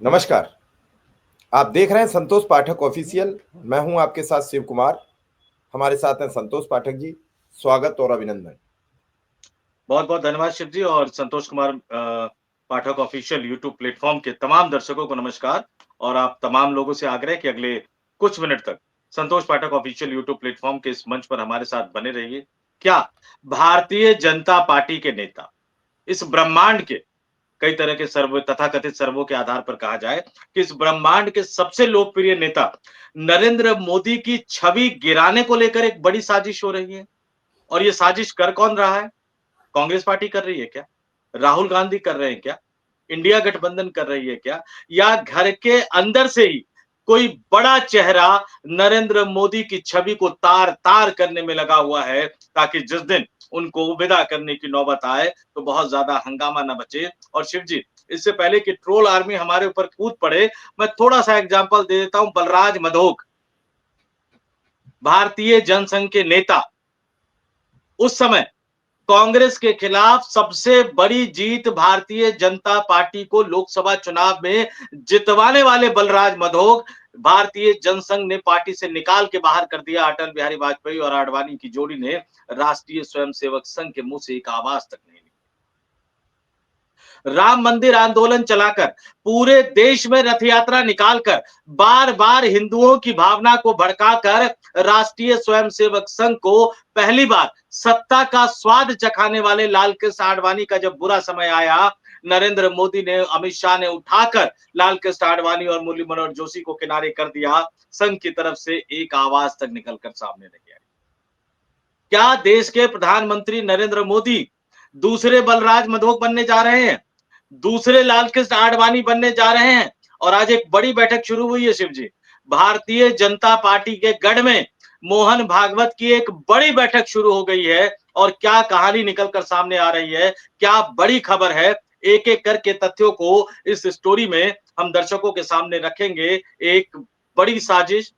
नमस्कार। आप देख रहे हैं संतोष पाठक ऑफिशियल। मैं हूं आपके साथ शिव कुमार। हमारे साथ हैं संतोष पाठक जी। स्वागत और अभिनंदन। बहुत-बहुत धन्यवाद शिव जी और Santosh Kumar Pathak official YouTube platform के तमाम दर्शकों को नमस्कार और आप तमाम लोगों से आग्रह है कि अगले कुछ मिनट तक संतोष पाठक ऑफिशियल यूट्यूब प्लेटफ़ॉर्म के इस मंच पर हमारे साथ बने रहिए। क्या भारतीय जनता पार्टी के नेता इस ब्रह्मांड के कई तरह के सर्वे तथाकथित सर्वों के आधार पर कहा जाए कि इस ब्रह्मांड के सबसे लोकप्रिय नेता नरेंद्र मोदी की छवि गिराने को लेकर एक बड़ी साजिश हो रही है और ये साजिश कर कौन रहा है? कांग्रेस पार्टी कर रही है क्या? राहुल गांधी कर रहे हैं क्या? इंडिया गठबंधन कर रही है क्या? या घर के अंदर से ही कोई बड़ा चेहरा नरेंद्र मोदी की छवि को तार-तार करने में लगा हुआ है ताकि जिस दिन उनको विदा करने की नौबत आए तो बहुत ज्यादा हंगामा ना बचे। और शिव जी, इससे पहले कि ट्रोल आर्मी हमारे ऊपर कूद पड़े, मैं थोड़ा-सा एग्जांपल दे देता हूं। बलराज मधोक, भारतीय जनसंघ के नेता, उस समय कांग्रेस के खिलाफ सबसे बड़ी जीत भारतीय जनता पार्टी को लोकसभा चुनाव में जितवाने वाले बलराज मधोक भारतीय जनसंघ ने पार्टी से निकाल के बाहर कर दिया। अटल बिहारी वाजपेयी और आडवाणी की जोड़ी ने राष्ट्रीय स्वयंसेवक संघ के मुंह से एक आवाज तक नहीं निकली। राम मंदिर आंदोलन चलाकर, पूरे देश में रथ यात्रा निकालकर, बार बार हिंदुओं की भावना को भड़काकर राष्ट्रीय स्वयंसेवक संघ को पहली बार सत्ता का स्वाद चखाने वाले लाल कृष्ण आडवाणी का जब बुरा समय आया, नरेंद्र मोदी ने, अमित शाह ने उठाकर लाल कृष्ण आडवाणी और मुरली मनोहर जोशी को किनारे कर दिया। संघ की तरफ से एक आवाज तक निकलकर सामने नहीं आई। क्या देश के प्रधानमंत्री नरेंद्र मोदी दूसरे बलराज मधोक बनने जा रहे हैं? दूसरे लालकृष्ण आडवाणी बनने जा रहे हैं? और आज एक बड़ी बैठक शुरू हुई है शिव जी। भारतीय जनता पार्टी के गढ़ में मोहन भागवत की एक बड़ी बैठक शुरू हो गई है और क्या कहानी निकलकर सामने आ रही है, क्या बड़ी खबर है, एक एक करके तथ्यों को इस स्टोरी में हम दर्शकों के सामने रखेंगे। एक बड़ी साजिश,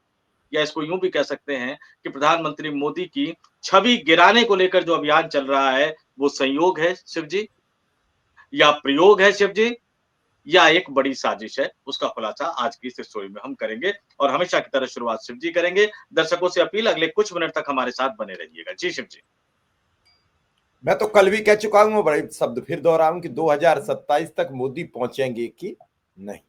या इसको यूं भी कह सकते हैं कि प्रधानमंत्री मोदी की छवि गिराने को लेकर जो अभियान चल रहा है, वो संयोग है शिव जी, या प्रयोग है शिव जी, या एक बड़ी साजिश है। उसका खुलासा आज की इस स्टोरी में हम करेंगे और हमेशा की तरह शुरुआत शिव जी करेंगे। दर्शकों से अपील, अगले कुछ मिनट तक हमारे साथ बने रहिएगा। जी शिव जी। मैं तो कल भी कह चुका हूं, बड़े शब्द फिर दोहराऊं कि 2027 तक मोदी पहुंचेंगे कि नहीं।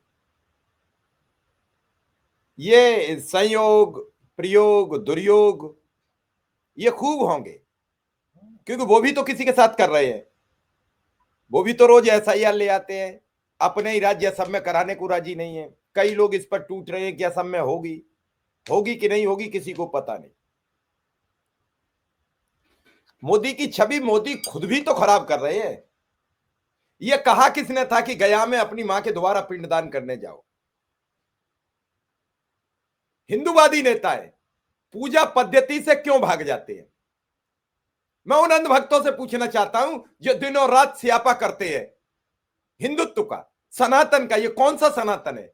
ये संयोग, प्रयोग, दुर्योग ये खूब होंगे, क्योंकि वो भी तो किसी के साथ कर रहे हैं। वो भी तो रोज एसआईआर ले आते हैं, अपने ही राज्य सब में कराने को राजी नहीं है। कई लोग इस पर टूट रहे हैं कि असम में होगी, होगी कि नहीं होगी किसी को पता नहीं। मोदी की छवि मोदी खुद भी तो खराब कर रहे हैं। यह कहा किसने था कि गया में अपनी मां के दोबारा पिंडदान करने जाओ? हिंदूवादी नेता है, पूजा पद्धति से क्यों भाग जाते हैं? मैं उन अंध भक्तों से पूछना चाहता हूं जो दिनों रात स्यापा करते हैं हिंदुत्व का, सनातन का। ये कौन सा सनातन है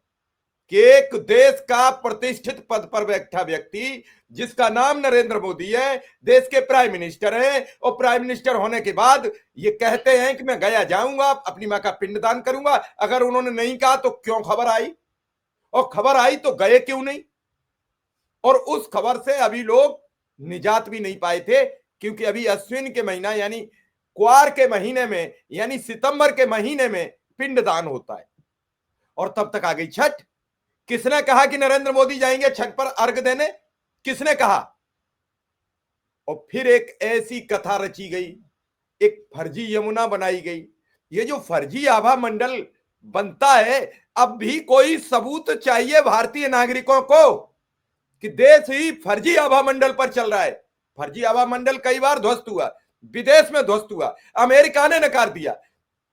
कि एक देश का प्रतिष्ठित पद पर बैठा व्यक्ति जिसका नाम नरेंद्र मोदी है, देश के प्राइम मिनिस्टर हैं, और प्राइम मिनिस्टर होने के बाद ये कहते हैं कि मैं गया जाऊंगा, अपनी मां का पिंडदान करूंगा। अगर उन्होंने नहीं कहा तो क्यों खबर आई, और खबर आई तो गए क्यों नहीं? और उस खबर से अभी लोग निजात भी नहीं पाए थे, क्योंकि अभी अश्विन के महीना यानी क्वार के महीने में, यानी सितंबर के महीने में पिंडदान होता है, और तब तक आ गई छठ। किसने कहा कि नरेंद्र मोदी जाएंगे छठ पर अर्घ देने? किसने कहा? और फिर एक ऐसी कथा रची गई, एक फर्जी यमुना बनाई गई। ये जो फर्जी आभा मंडल बनता है, अब भी कोई सबूत चाहिए भारतीय नागरिकों को कि देश ही फर्जी आभा मंडल पर चल रहा है। फर्जी आभा मंडल कई बार ध्वस्त हुआ, विदेश में ध्वस्त हुआ, अमेरिका ने नकार दिया।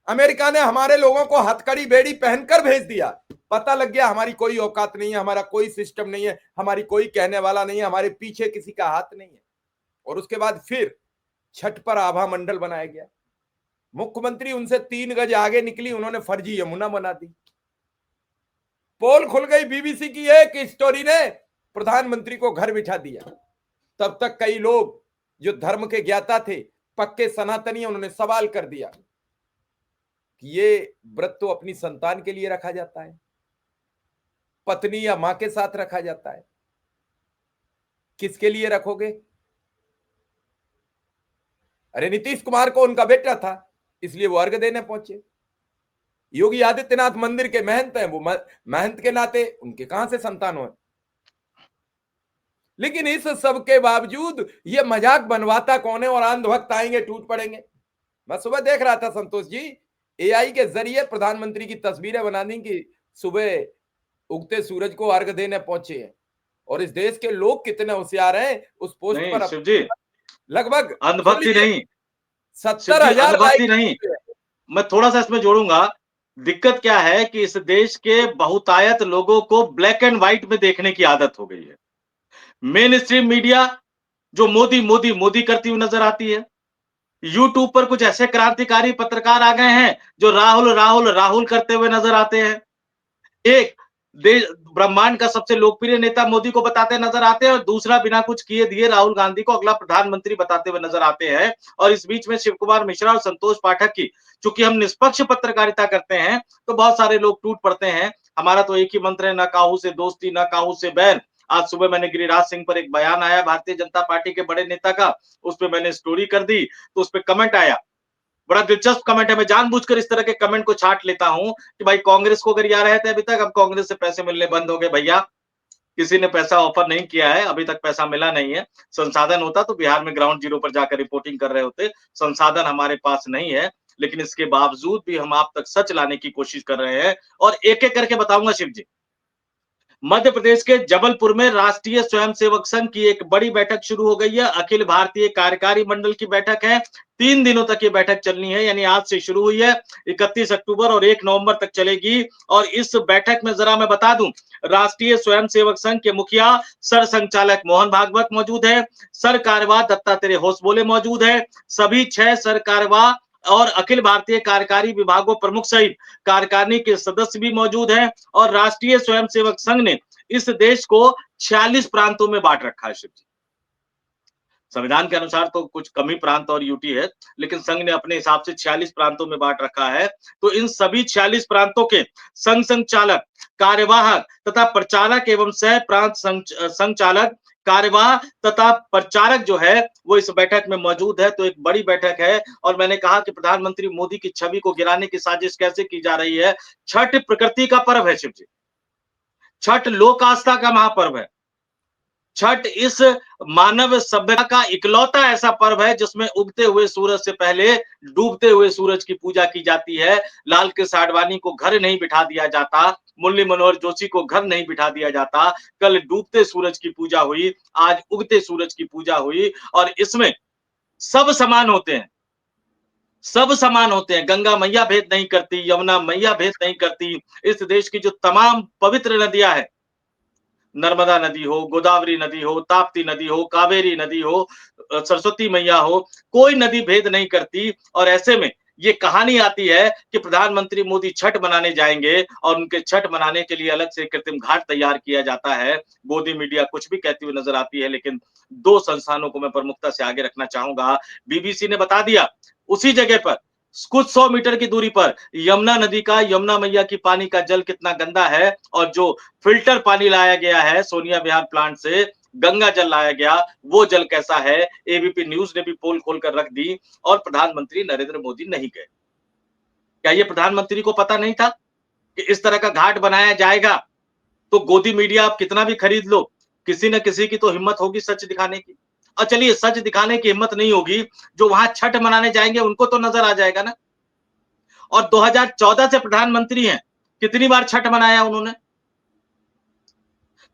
अमेरिका ने हमारे लोगों को हथकड़ी बेड़ी पहनकर भेज दिया। पता लग गया हमारी कोई औकात नहीं है, हमारा कोई सिस्टम नहीं है, हमारी कोई कहने वाला नहीं है, हमारे पीछे किसी का हाथ नहीं है। और उसके बाद फिर छठ पर आभा मंडल बनाया गया। मुख्यमंत्री उनसे 3 गज आगे निकली, उन्होंने फर्जी यमुना बना दी। पोल खुल गई बीबीसी की एक स्टोरी ने, प्रधानमंत्री को घर बिठा दिया। तब तक कई लोग जो धर्म के ज्ञाता थे, पक्के सनातनी, उन्होंने सवाल कर दिया कि ये व्रत तो अपनी संतान के लिए रखा जाता है, पत्नी या मां के साथ रखा जाता है। किसके लिए रखोगे? अरे नीतीश कुमार को उनका बेटा था, इसलिए वो अर्घ देने पहुंचे। योगी आदित्यनाथ मंदिर के महंत हैं, वो महंत के नाते उनके कहां से संतान हो। लेकिन इस सब के बावजूद ये मजाक बनवाता कौन है? और अंधभक्त आएंगे, टूट पड़ेंगे। मैं सुबह देख रहा था संतोष जी, एआई के जरिए प्रधानमंत्री की तस्वीरें बना दी कि सुबह उगते सूरज को अर्घ देने पहुंचे हैं। और इस देश के लोग कितने होशियार हैं, उस पोस्ट नहीं पर शिव जी, लगभग अंधभक्ति नहीं, 70,000 अंधभक्ति लाइक। नहीं। मैं थोड़ा सा इसमें जोड़ूंगा। दिक्कत क्या है कि इस देश के बहुतायत लोगों को ब्लैक एंड व्हाइट में देखने की आदत हो गई है। मेन स्ट्रीम मीडिया जो मोदी मोदी मोदी करती हुई नजर आती है। यूट्यूब पर कुछ ऐसे क्रांतिकारी पत्रकार आ गए हैं जो राहुल राहुल राहुल करते हुए नजर आते हैं। एक देश ब्रह्मांड का सबसे लोकप्रिय नेता मोदी को बताते नजर आते हैं, और दूसरा बिना कुछ किए दिए राहुल गांधी को अगला प्रधानमंत्री बताते हुए नजर आते हैं। और इस बीच में शिव कुमार मिश्रा और संतोष पाठक की, चूंकि हम निष्पक्ष पत्रकारिता करते हैं तो बहुत सारे लोग टूट पड़ते हैं। हमारा तो एक ही मंत्र है, ना काहू से दोस्ती ना काहू से बैर। आज सुबह मैंने गिरिराज सिंह पर एक बयान आया भारतीय जनता पार्टी के बड़े नेता का, उस पर मैंने स्टोरी कर दी, तो उस पर कमेंट आया, बड़ा दिलचस्प कमेंट है। मैं जानबूझकर इस तरह के कमेंट को छांट लेता हूं कि भाई कांग्रेस को अगर याद रहते अभी तक, अब कांग्रेस से पैसे मिलने बंद हो गए भैया, किसी ने पैसा ऑफर नहीं किया है, अभी तक पैसा मिला नहीं है। संसाधन होता तो बिहार में ग्राउंड जीरो पर जाकर रिपोर्टिंग कर रहे होते। संसाधन हमारे पास नहीं है, लेकिन इसके बावजूद भी हम आप तक सच लाने की कोशिश कर रहे हैं। और एक एक करके बताऊंगा शिव जी। मध्य प्रदेश के जबलपुर में राष्ट्रीय स्वयंसेवक संघ की एक बड़ी बैठक शुरू हो गई है। अखिल भारतीय कार्यकारी मंडल की बैठक है। 3 दिनों तक ये बैठक चलनी है, यानी आज से शुरू हुई है, 31 अक्टूबर और 1 नवंबर तक चलेगी। और इस बैठक में जरा मैं बता दूं, राष्ट्रीय स्वयंसेवक संघ के मुखिया सर संचालक मोहन भागवत मौजूद है, सर कार्यवाह दत्तात्रेय होसबोले मौजूद है, सभी 6 सर कार्यवाह और अखिल भारतीय कार्यकारी विभागों प्रमुख सहित कार्यकारिणी के सदस्य भी मौजूद हैं। और राष्ट्रीय स्वयंसेवक संघ ने इस देश को 46 प्रांतों में बांट रखा है शिव जी। संविधान के अनुसार तो कुछ कम ही प्रांत और यूटी है, लेकिन संघ ने अपने हिसाब से 46 प्रांतों में बांट रखा है। तो इन सभी 46 प्रांतों के संघ संचालक, कार्यवाहक तथा प्रचारक एवं सह प्रांत संचालक, कार्यवाह तथा प्रचारक जो है वो इस बैठक में मौजूद है। तो एक बड़ी बैठक है। और मैंने कहा कि प्रधानमंत्री मोदी की छवि को गिराने की साजिश कैसे की जा रही है। छठ प्रकृति का पर्व है शिव जी, छठ लोक आस्था का महापर्व है। छठ इस मानव सभ्यता का इकलौता ऐसा पर्व है जिसमें उगते हुए सूरज से पहले डूबते हुए सूरज की पूजा की जाती है। लाल कृष्ण आडवाणी को घर नहीं बिठा दिया जाता, मुरली मनोहर जोशी को घर नहीं बिठा दिया जाता। कल डूबते सूरज की पूजा हुई, आज उगते सूरज की पूजा हुई। और इसमें सब समान होते हैं, सब समान होते हैं। गंगा मैया भेद नहीं करती, यमुना मैया भेद नहीं करती। इस देश की जो तमाम पवित्र नदियां हैं, नर्मदा नदी हो, गोदावरी नदी हो, ताप्ती नदी हो, कावेरी नदी हो, सरस्वती मैया हो, कोई नदी भेद नहीं करती। और ऐसे में ये कहानी आती है कि प्रधानमंत्री मोदी छठ मनाने जाएंगे और उनके छठ मनाने के लिए अलग से कृत्रिम घाट तैयार किया जाता है। गोदी मीडिया कुछ भी कहती हुई नजर आती है, लेकिन 2 संस्थानों को मैं प्रमुखता से आगे रखना चाहूंगा। बीबीसी ने बता दिया, उसी जगह पर कुछ 100 मीटर की दूरी पर यमुना नदी का, यमुना मैया की पानी का जल कितना गंदा है। और जो फिल्टर पानी लाया गया है सोनिया विहार प्लांट से, गंगा जल लाया गया, वो जल कैसा है। एबीपी न्यूज ने भी पोल खोलकर रख दी और प्रधानमंत्री नरेंद्र मोदी नहीं गए। क्या ये प्रधानमंत्री को पता नहीं था कि इस तरह का घाट बनाया जाएगा? तो गोदी मीडिया आप कितना भी खरीद लो, किसी न किसी की तो हिम्मत होगी सच दिखाने की। और चलिए सच दिखाने की हिम्मत नहीं होगी, जो वहां छठ मनाने जाएंगे उनको तो नजर आ जाएगा ना। और 2014 से प्रधानमंत्री हैं, कितनी बार छठ मनाया उन्होंने?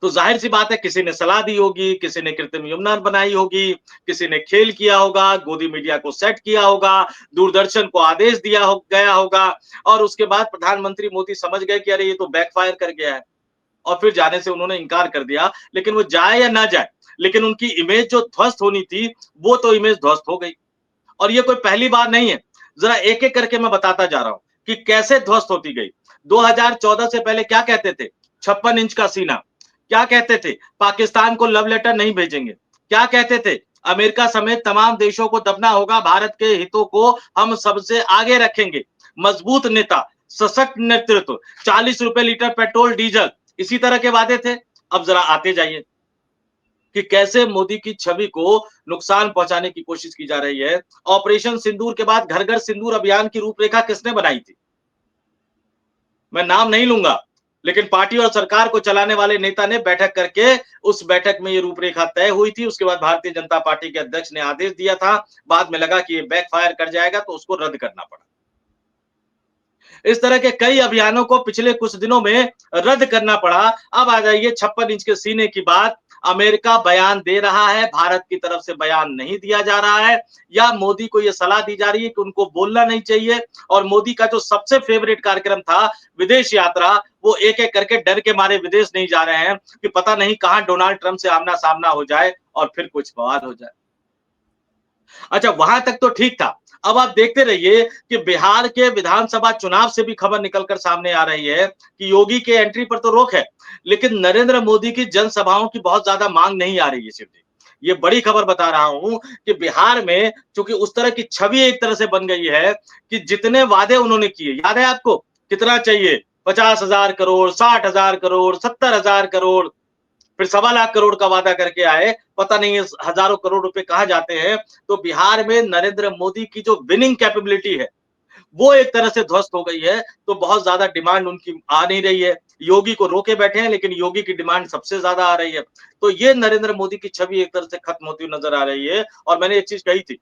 तो जाहिर सी बात है किसी ने सलाह दी होगी, किसी ने कृत्रिम यमुना बनाई होगी, किसी ने खेल किया होगा, गोदी मीडिया को सेट किया होगा, दूरदर्शन को आदेश दिया गया होगा। और उसके बाद प्रधानमंत्री मोदी समझ गए कि अरे ये तो बैकफायर कर गया है, और फिर जाने से उन्होंने इनकार कर दिया। लेकिन वो जाए या ना जाए, लेकिन उनकी इमेज जो ध्वस्त होनी थी वो तो इमेज ध्वस्त हो गई। और ये कोई पहली बार नहीं है, जरा एक एक करके मैं बताता जा रहा हूं कि कैसे ध्वस्त होती गई। 2014 से पहले क्या कहते थे? 56 इंच का सीना। क्या कहते थे? पाकिस्तान को लव लेटर नहीं भेजेंगे। क्या कहते थे? अमेरिका समेत तमाम देशों को दबना होगा, भारत के हितों को हम सबसे आगे रखेंगे। मजबूत नेता, सशक्त नेतृत्व, 40 रुपए लीटर पेट्रोल डीजल, इसी तरह के वादे थे। अब जरा आते जाइए कि कैसे मोदी की छवि को नुकसान पहुंचाने की कोशिश की जा रही है। ऑपरेशन सिंदूर के बाद घर घर सिंदूर अभियान की रूपरेखा किसने बनाई थी? मैं नाम नहीं लूंगा, लेकिन पार्टी और सरकार को चलाने वाले नेता ने बैठक करके उस बैठक में ये रूपरेखा तय हुई थी। उसके बाद भारतीय जनता पार्टी के अध्यक्ष ने आदेश दिया था। बाद में लगा कि ये बैकफायर कर जाएगा तो उसको रद्द करना पड़ा। इस तरह के कई अभियानों को पिछले कुछ दिनों में रद्द करना पड़ा। अब आ जाइए 56 इंच के सीने की बात। अमेरिका बयान दे रहा है, भारत की तरफ से बयान नहीं दिया जा रहा है, या मोदी को यह सलाह दी जा रही है कि उनको बोलना नहीं चाहिए। और मोदी का जो सबसे फेवरेट कार्यक्रम था विदेश यात्रा, वो एक एक करके डर के मारे विदेश नहीं जा रहे हैं कि पता नहीं कहां डोनाल्ड ट्रंप से आमना सामना हो जाए और फिर कुछ बवाल हो जाए। अच्छा, वहां तक तो ठीक था। अब आप देखते रहिए कि बिहार के विधानसभा चुनाव से भी खबर निकलकर सामने आ रही है कि योगी के एंट्री पर तो रोक है, लेकिन नरेंद्र मोदी की जनसभाओं की बहुत ज्यादा मांग नहीं आ रही है। शिव जी, ये बड़ी खबर बता रहा हूं कि बिहार में चूंकि उस तरह की छवि एक तरह से बन गई है कि जितने वादे उन्होंने किए, याद है आपको कितना चाहिए? 50,000 करोड़, 60,000 करोड़, 70,000 करोड़, फिर 1.25 लाख करोड़ का वादा करके आए। पता नहीं इस हजारों करोड़ रुपए कहां जाते हैं। तो बिहार में नरेंद्र मोदी की जो विनिंग कैपेबिलिटी है वो एक तरह से ध्वस्त हो गई है। तो बहुत ज्यादा डिमांड उनकी आ नहीं रही है। योगी को रोके बैठे हैं, लेकिन योगी की डिमांड सबसे ज्यादा आ रही है। तो ये नरेंद्र मोदी की छवि एक तरह से खत्म होती हुई नजर आ रही है। और मैंने एक चीज कही थी,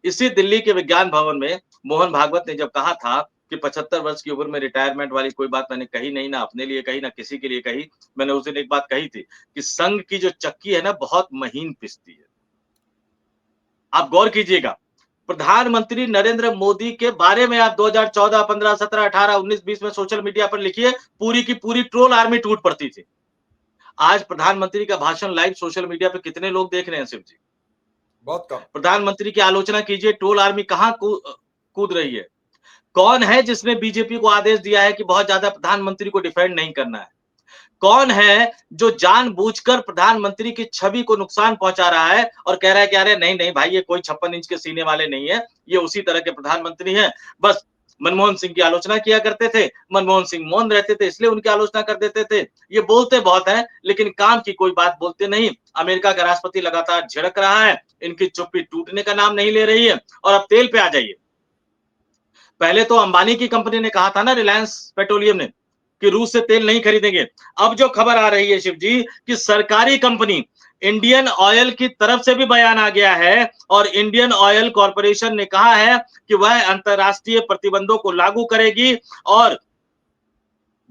इसी दिल्ली के विज्ञान भवन में मोहन भागवत ने जब कहा था कि 75 वर्ष की उम्र में रिटायरमेंट वाली कोई बात मैंने कही नहीं, ना अपने लिए कही, ना किसी के लिए कही। मैंने उस दिन एक बात कही थी कि संघ की जो चक्की है ना, बहुत महीन पिसती है। आप गौर कीजिएगा, प्रधानमंत्री नरेंद्र मोदी के बारे में आप 2014, 15, 17, 18, 19, 20 में सोशल मीडिया पर लिखिए, पूरी की पूरी ट्रोल आर्मी टूट पड़ती थी। आज प्रधानमंत्री का भाषण लाइव सोशल मीडिया पे कितने लोग देख रहे हैं? शिव जी, बहुत कम। प्रधानमंत्री की आलोचना कीजिए, ट्रोल आर्मी कहां कूद रही है। कौन है जिसने बीजेपी को आदेश दिया है कि बहुत ज्यादा प्रधानमंत्री को डिफेंड नहीं करना है? कौन है जो जानबूझकर प्रधानमंत्री की छवि को नुकसान पहुंचा रहा है और कह रहा है कि अरे नहीं नहीं भाई, ये कोई 56 इंच के सीने वाले नहीं है, ये उसी तरह के प्रधानमंत्री हैं। बस मनमोहन सिंह की आलोचना किया करते थे, मनमोहन सिंह मौन रहते थे, इसलिए उनकी आलोचना कर देते थे। ये बोलते बहुत हैं, लेकिन काम की कोई बात बोलते नहीं। अमेरिका का राष्ट्रपति लगातार झिड़क रहा है, इनकी चुप्पी टूटने का नाम नहीं ले रही है। और अब तेल पे आ जाइए। पहले तो अंबानी की कंपनी ने कहा था ना, रिलायंस पेट्रोलियम ने, कि रूस से तेल नहीं खरीदेंगे। अब जो खबर आ रही है शिव जी कि सरकारी कंपनी इंडियन ऑयल की तरफ से भी बयान आ गया है और इंडियन ऑयल कॉर्पोरेशन ने कहा है कि वह अंतरराष्ट्रीय प्रतिबंधों को लागू करेगी। और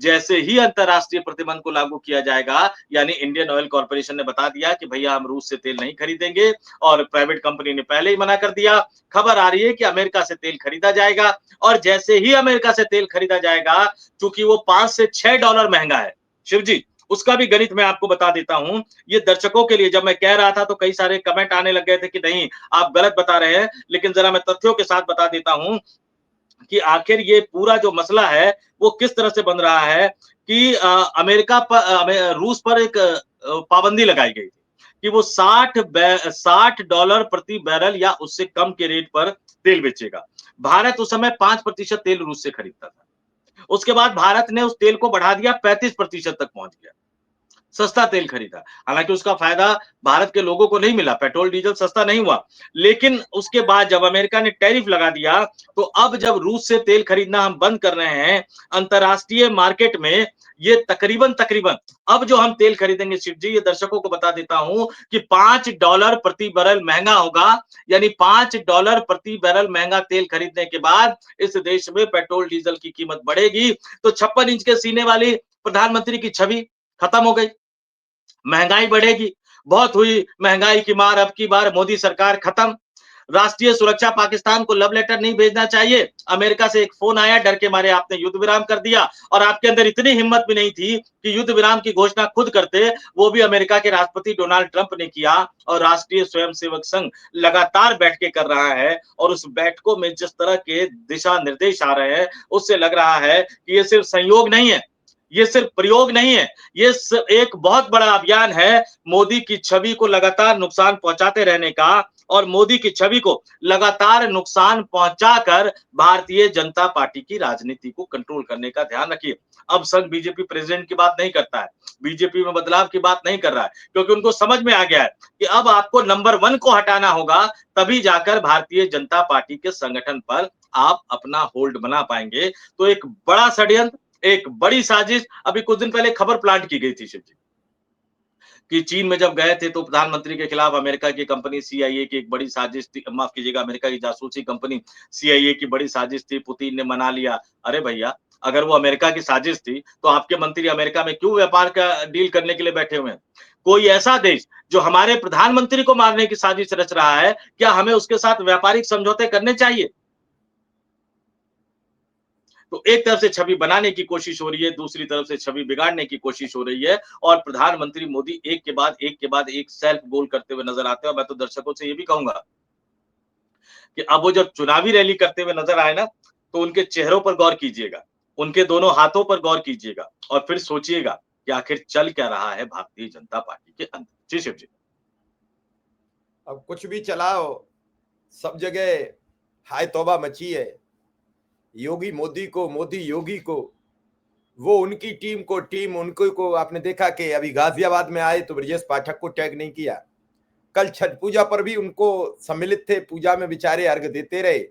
जैसे ही अंतरराष्ट्रीय प्रतिबंध को लागू किया जाएगा, यानी इंडियन ऑयल कॉर्पोरेशन ने बता दिया कि भैया हम रूस से तेल नहीं खरीदेंगे, और प्राइवेट कंपनी ने पहले ही मना कर दिया। खबर आ रही है कि अमेरिका से तेल खरीदा जाएगा, और जैसे ही अमेरिका से तेल खरीदा जाएगा, चूंकि वो $5 से $6 महंगा है शिव जी, उसका भी गणित मैं आपको बता देता हूं। ये दर्शकों के लिए जब मैं कह रहा था तो कई सारे कमेंट आने लग गए थे कि नहीं आप गलत बता रहे हैं, लेकिन जरा मैं तथ्यों के साथ बता देता हूं कि आखिर ये पूरा जो मसला है वो किस तरह से बन रहा है कि अमेरिका पर रूस पर एक पाबंदी लगाई गई थी कि वो $60 प्रति बैरल या उससे कम के रेट पर तेल बेचेगा। भारत उस समय 5% तेल रूस से खरीदता था। उसके बाद भारत ने उस तेल को बढ़ा दिया, 35% तक पहुंच गया, सस्ता तेल खरीदा। हालांकि उसका फायदा भारत के लोगों को नहीं मिला, पेट्रोल डीजल सस्ता नहीं हुआ। लेकिन उसके बाद जब अमेरिका ने टैरिफ लगा दिया, तो अब जब रूस से तेल खरीदना हम बंद कर रहे हैं अंतरराष्ट्रीय मार्केट में, ये तकरीबन तकरीबन अब जो हम तेल खरीदेंगे शिव जी, ये दर्शकों को बता देता हूं कि $5 प्रति बैरल महंगा होगा। यानी $5 प्रति बैरल महंगा तेल खरीदने के बाद इस देश में पेट्रोल डीजल की कीमत बढ़ेगी। तो 56 इंच के सीने वाली प्रधानमंत्री की छवि खत्म हो गई, महंगाई बढ़ेगी। बहुत हुई महंगाई की मार, अब की बार मोदी सरकार खत्म। राष्ट्रीय सुरक्षा, पाकिस्तान को लव लेटर नहीं भेजना चाहिए। अमेरिका से एक फोन आया, डर के मारे आपने युद्ध विराम कर दिया, और आपके अंदर इतनी हिम्मत भी नहीं थी कि युद्ध विराम की घोषणा खुद करते। वो भी अमेरिका के राष्ट्रपति डोनाल्ड ट्रंप ने किया, और राष्ट्रीय स्वयंसेवक संघ लगातार बैठकें कर रहा है। और उस बैठकों में जिस तरह के दिशा निर्देश आ रहे हैं, उससे लग रहा है कि ये सिर्फ संयोग नहीं है, ये सिर्फ प्रयोग नहीं है, ये एक बहुत बड़ा अभियान है मोदी की छवि को लगातार नुकसान पहुंचाते रहने का। और मोदी की छवि को लगातार नुकसान पहुंचाकर भारतीय जनता पार्टी की राजनीति को कंट्रोल करने का ध्यान रखिए। अब संघ बीजेपी प्रेसिडेंट की बात नहीं करता है, बीजेपी में बदलाव की बात नहीं कर रहा है, क्योंकि उनको समझ में आ गया है कि अब आपको नंबर 1 को हटाना होगा, तभी जाकर भारतीय जनता पार्टी के संगठन पर आप अपना होल्ड बना पाएंगे। तो एक बड़ा षड्यंत्र, एक बड़ी साजिश अभी कुछ दिन पहले खबर प्लांट की गई थी शिव जी, कि चीन में जब गए थे तो प्रधानमंत्री के खिलाफ अमेरिका की कंपनी सीआईए की एक बड़ी साजिश थी, माफ कीजिएगा, अमेरिका की जासूसी कंपनी सीआईए की बड़ी साजिश थी, पुतिन ने मना लिया। अरे भैया, अगर वो अमेरिका की साजिश थी तो आपके मंत्री अमेरिका में क्यों व्यापार का डील करने के लिए बैठे हुए हैं? कोई ऐसा देश जो हमारे प्रधानमंत्री को मारने की साजिश रच रहा है, क्या हमें उसके साथ व्यापारिक समझौते करने चाहिए? तो एक तरफ से छवि बनाने की कोशिश हो रही है, दूसरी तरफ से छवि बिगाड़ने की कोशिश हो रही है, और प्रधानमंत्री मोदी एक के बाद एक सेल्फ गोल करते हुए नजर आते हैं। और मैं तो दर्शकों से ये भी कहूंगा कि अब वो जब चुनावी रैली करते हुए नजर आए ना, तो उनके चेहरों पर गौर कीजिएगा, उनके दोनों हाथों पर गौर कीजिएगा, और फिर सोचिएगा कि आखिर चल क्या रहा है भारतीय जनता पार्टी के अंदर। जी शिव जी। अब कुछ भी चलाओ, सब जगह हाय तौबा मची है। योगी मोदी को, मोदी योगी को, वो उनकी टीम को, टीम उनको को। आपने देखा कि अभी गाजियाबाद में आए तो ब्रजेश पाठक को टैग नहीं किया। कल छठ पूजा पर भी उनको सम्मिलित थे, पूजा में बेचारे अर्घ देते रहे,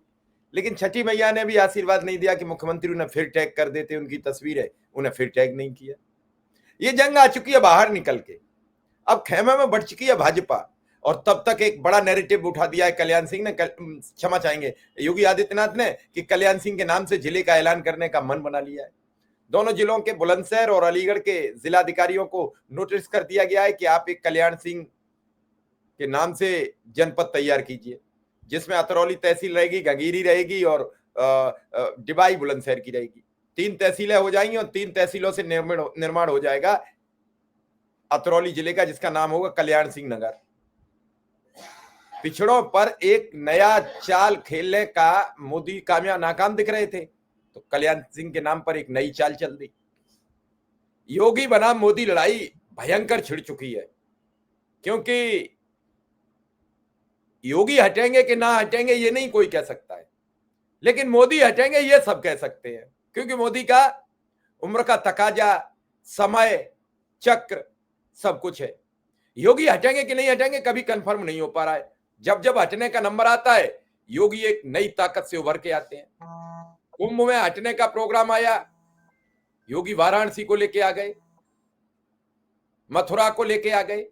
लेकिन छठी मैया ने भी आशीर्वाद नहीं दिया कि मुख्यमंत्री उन्हें फिर टैग कर देते, उनकी तस्वीर है, उन्हें फिर टैग नहीं किया। ये जंग आ चुकी है बाहर निकल के, अब खेमे में बढ़ चुकी है भाजपा। और तब तक एक बड़ा नैरेटिव उठा दिया है कल्याण सिंह ने, क्षमा चाहेंगे योगी आदित्यनाथ ने, कि कल्याण सिंह के नाम से जिले का ऐलान करने का मन बना लिया है। दोनों जिलों के बुलंदशहर और अलीगढ़ के जिलाधिकारियों को नोटिस कर दिया गया है कि आप एक कल्याण सिंह के नाम से जनपद तैयार कीजिए, जिसमें अतरौली तहसील रहेगी, गंगीरी रहेगी और डिबाई बुलंदशहर की रहेगी। 3 तहसीलें हो जाएंगी और 3 तहसीलों से निर्माण हो जाएगा अतरौली जिले का, जिसका नाम होगा कल्याण सिंह नगर। पिछड़ों पर एक नया चाल खेलने का मोदी नाकाम दिख रहे थे, तो कल्याण सिंह के नाम पर एक नई चाल चल दी। योगी बनाम मोदी लड़ाई भयंकर छिड़ चुकी है, क्योंकि योगी हटेंगे कि ना हटेंगे ये नहीं कोई कह सकता है, लेकिन मोदी हटेंगे ये सब कह सकते हैं, क्योंकि मोदी का उम्र का तकाजा, समय चक्र सब कुछ है। योगी हटेंगे कि नहीं हटेंगे कभी कंफर्म नहीं हो पा रहा है। जब जब हटने का नंबर आता है, योगी एक नई ताकत से उभर के आते हैं। कुंभ में हटने का प्रोग्राम आया, योगी वाराणसी को लेके आ गए, मथुरा को लेके आ गए।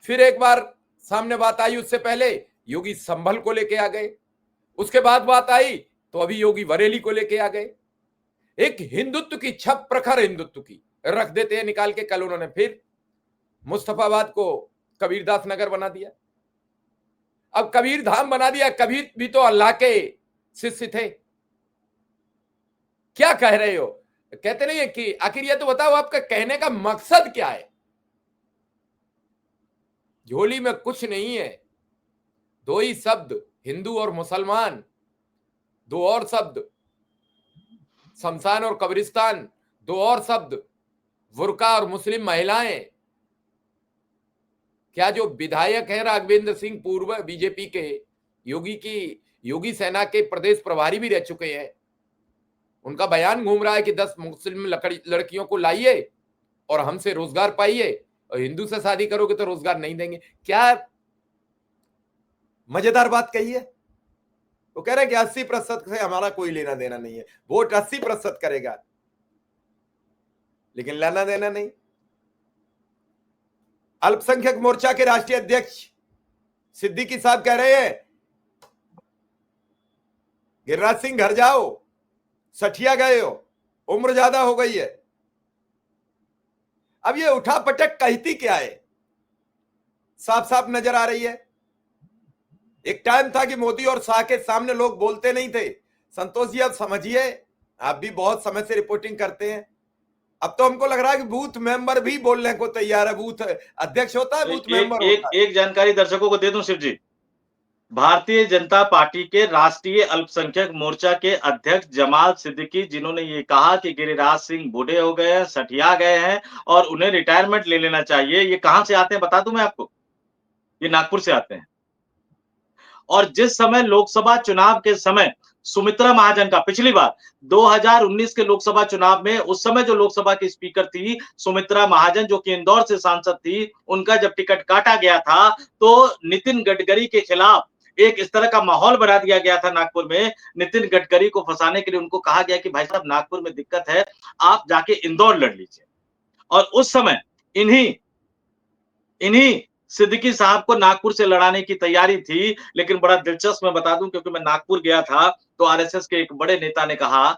फिर एक बार सामने बात आई, उससे पहले योगी संभल को लेके आ गए। उसके बाद बात आई तो अभी योगी बरेली को लेके आ गए। एक हिंदुत्व की छप, प्रखर हिंदुत्व की रख देते हैं निकाल के। कल उन्होंने फिर मुस्तफाबाद को कबीरदास नगर बना दिया, अब कबीर धाम बना दिया। कबीर भी तो अल्लाह के शिष्य थे। क्या कह रहे हो? कहते नहीं है कि आखिर ये तो बताओ आपका कहने का मकसद क्या है? झोली में कुछ नहीं है, 2 ही शब्द, हिंदू और मुसलमान, 2 और शब्द, शमशान और कब्रिस्तान, 2 और शब्द, बुर्का और मुस्लिम महिलाएं। क्या जो विधायक हैं राघवेंद्र सिंह, पूर्व बीजेपी के, योगी सेना के प्रदेश प्रभारी भी रह चुके हैं, उनका बयान घूम रहा है कि 10 मुस्लिम लड़कियों को लाइए और हमसे रोजगार पाइए, और हिंदू से शादी करोगे तो रोजगार नहीं देंगे। क्या मजेदार बात कही है। वो कह रहे हैं कि 80% से हमारा कोई लेना देना नहीं है, वोट 80% करेगा, लेकिन लेना देना नहीं। अल्पसंख्यक मोर्चा के राष्ट्रीय अध्यक्ष सिद्दीकी साहब कह रहे हैं, गिरिराज सिंह घर जाओ, सठिया गए हो, उम्र ज्यादा हो गई है। अब ये उठा पटक कहती क्या है, साफ साफ नजर आ रही है। एक टाइम था कि मोदी और शाह के सामने लोग बोलते नहीं थे। संतोष जी, अब समझिए, आप भी बहुत समय से रिपोर्टिंग करते हैं, अब तो हमको लग रहा है कि बूथ मेंबर भी बोलने को तैयार है। बूथ अध्यक्ष होता है, बूथ मेंबर होता है। एक जानकारी दर्शकों को दे दूं शिव जी, भारतीय जनता पार्टी के राष्ट्रीय अल्पसंख्यक मोर्चा के अध्यक्ष जमाल सिद्दीकी, जिन्होंने ये कहा कि गिरिराज सिंह बूढ़े हो गए हैं, सठिया गए हैं और उन्हें रिटायरमेंट ले लेना चाहिए, ये कहां से आते हैं बता दूं मैं आपको? ये नागपुर से आते हैं। और जिस समय लोकसभा चुनाव के समय सुमित्रा महाजन का पिछली बार 2019 के लोकसभा चुनाव में उस समय जो लोकसभा की स्पीकर थी सुमित्रा महाजन, जो कि इंदौर से सांसद थी, उनका जब टिकट काटा गया था तो नितिन गडकरी के खिलाफ एक इस तरह का माहौल बना दिया गया था नागपुर में। नितिन गडकरी को फंसाने के लिए उनको कहा गया कि भाई साहब नागपुर में दिक्कत है, आप जाके इंदौर लड़ लीजिए। और उस समय इन्हीं सिद्दीकी साहब को नागपुर से लड़ाने की तैयारी थी। लेकिन बड़ा दिलचस्प मैं बता दूं, क्योंकि मैं नागपुर गया था, तो आरएसएस के एक बड़े नेता ने कहा,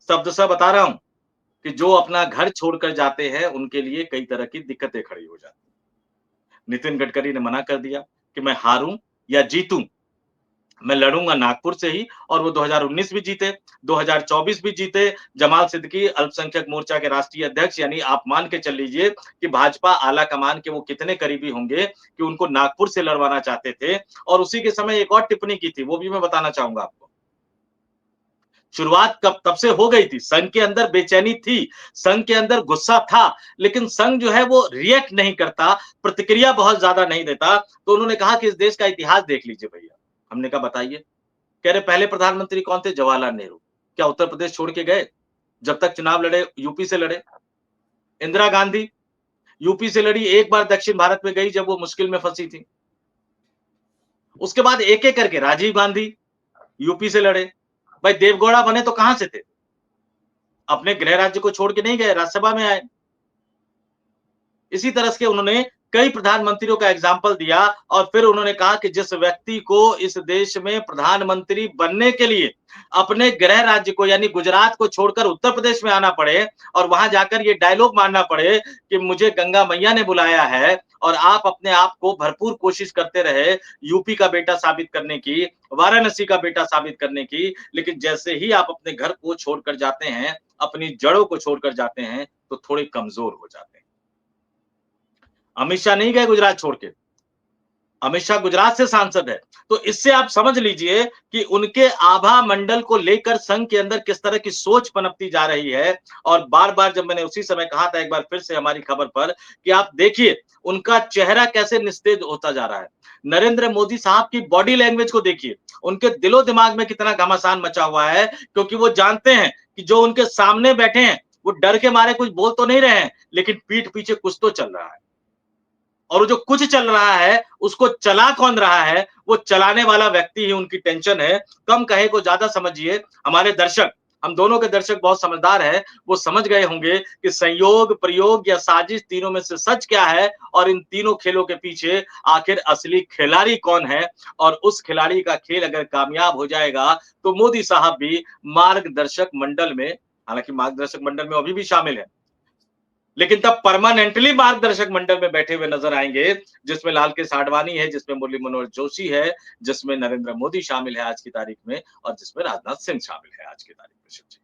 शब्द से बता रहा हूं, कि जो अपना घर छोड़कर जाते हैं उनके लिए कई तरह की दिक्कतें खड़ी हो जाती हैं। नितिन गडकरी ने मना कर दिया कि मैं हारूं या जीतूं, मैं लड़ूंगा नागपुर से ही। और वो 2019 भी जीते, 2024 भी जीते। जमाल सिद्दीकी अल्पसंख्यक मोर्चा के राष्ट्रीय अध्यक्ष, यानी आप मान के चल लीजिए कि भाजपा आला कमान के वो कितने करीबी होंगे कि उनको नागपुर से लड़वाना चाहते थे। और उसी के समय एक और टिप्पणी की थी, वो भी मैं बताना चाहूंगा आपको। शुरुआत कब तब से हो गई थी, संघ के अंदर बेचैनी थी, संघ के अंदर गुस्सा था, लेकिन संघ जो है वो रिएक्ट नहीं करता, प्रतिक्रिया बहुत ज्यादा नहीं देता। तो उन्होंने कहा कि इस देश का इतिहास देख लीजिए भैया। हमने कहा बताइए। कह रहे पहले प्रधानमंत्री कौन थे? जवाहरलाल नेहरू। क्या उत्तर प्रदेश छोड़ के गए? जब तक चुनाव लड़े यूपी से लड़े। इंदिरा गांधी यूपी से लड़ी, एक बार दक्षिण भारत में गई जब वो मुश्किल में फंसी थी। उसके बाद एक एक करके राजीव गांधी यूपी से लड़े। भाई देवगौड़ा बने तो कहां से थे? अपने गृह राज्य को छोड़ के नहीं गए, राज्यसभा में आए। इसी तरह से उन्होंने कई प्रधानमंत्रियों का एग्जाम्पल दिया। और फिर उन्होंने कहा कि जिस व्यक्ति को इस देश में प्रधानमंत्री बनने के लिए अपने गृह राज्य को यानी गुजरात को छोड़कर उत्तर प्रदेश में आना पड़े और वहां जाकर ये डायलॉग मारना पड़े कि मुझे गंगा मैया ने बुलाया है, और आप अपने आप को भरपूर कोशिश करते रहे यूपी का बेटा साबित करने की, वाराणसी का बेटा साबित करने की, लेकिन जैसे ही आप अपने घर को छोड़कर जाते हैं, अपनी जड़ों को छोड़कर जाते हैं, तो थोड़े कमजोर हो जाते हैं। अमित शाह नहीं गए गुजरात छोड़ के, अमित शाह गुजरात से सांसद है। तो इससे आप समझ लीजिए कि उनके आभा मंडल को लेकर संघ के अंदर किस तरह की सोच पनपती जा रही है। और बार बार जब मैंने उसी समय कहा था, एक बार फिर से हमारी खबर पर, कि आप देखिए उनका चेहरा कैसे निस्तेज होता जा रहा है। नरेंद्र मोदी साहब की बॉडी लैंग्वेज को देखिए, उनके दिलो दिमाग में कितना घमासान मचा हुआ है, क्योंकि वो जानते हैं कि जो उनके सामने बैठे हैं वो डर के मारे कुछ बोल तो नहीं रहे हैं, लेकिन पीठ पीछे कुछ तो चल रहा है। और वो जो कुछ चल रहा है उसको चला कौन रहा है? वो चलाने वाला व्यक्ति ही उनकी टेंशन है। कम कहे को ज्यादा समझिए। हमारे दर्शक, हम दोनों के दर्शक बहुत समझदार हैं, वो समझ गए होंगे कि संयोग, प्रयोग या साजिश, तीनों में से सच क्या है और इन तीनों खेलों के पीछे आखिर असली खिलाड़ी कौन है। और उस खिलाड़ी का खेल अगर कामयाब हो जाएगा तो मोदी साहब भी मार्गदर्शक मंडल में, हालांकि मार्गदर्शक मंडल में अभी भी शामिल है, लेकिन तब परमानेंटली मार्गदर्शक मंडल में बैठे हुए नजर आएंगे, जिसमें लालकृष्ण आडवाणी है, जिसमें मुरली मनोहर जोशी है, जिसमें नरेंद्र मोदी शामिल है आज की तारीख में, और जिसमें राजनाथ सिंह शामिल है आज की तारीख में। शिव जी,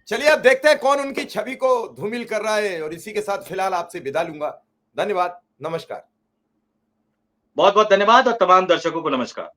चलिए अब देखते हैं कौन उनकी छवि को धूमिल कर रहा है। और इसी के साथ फिलहाल आपसे विदा लूंगा। धन्यवाद, नमस्कार। बहुत बहुत धन्यवाद और तमाम दर्शकों को नमस्कार।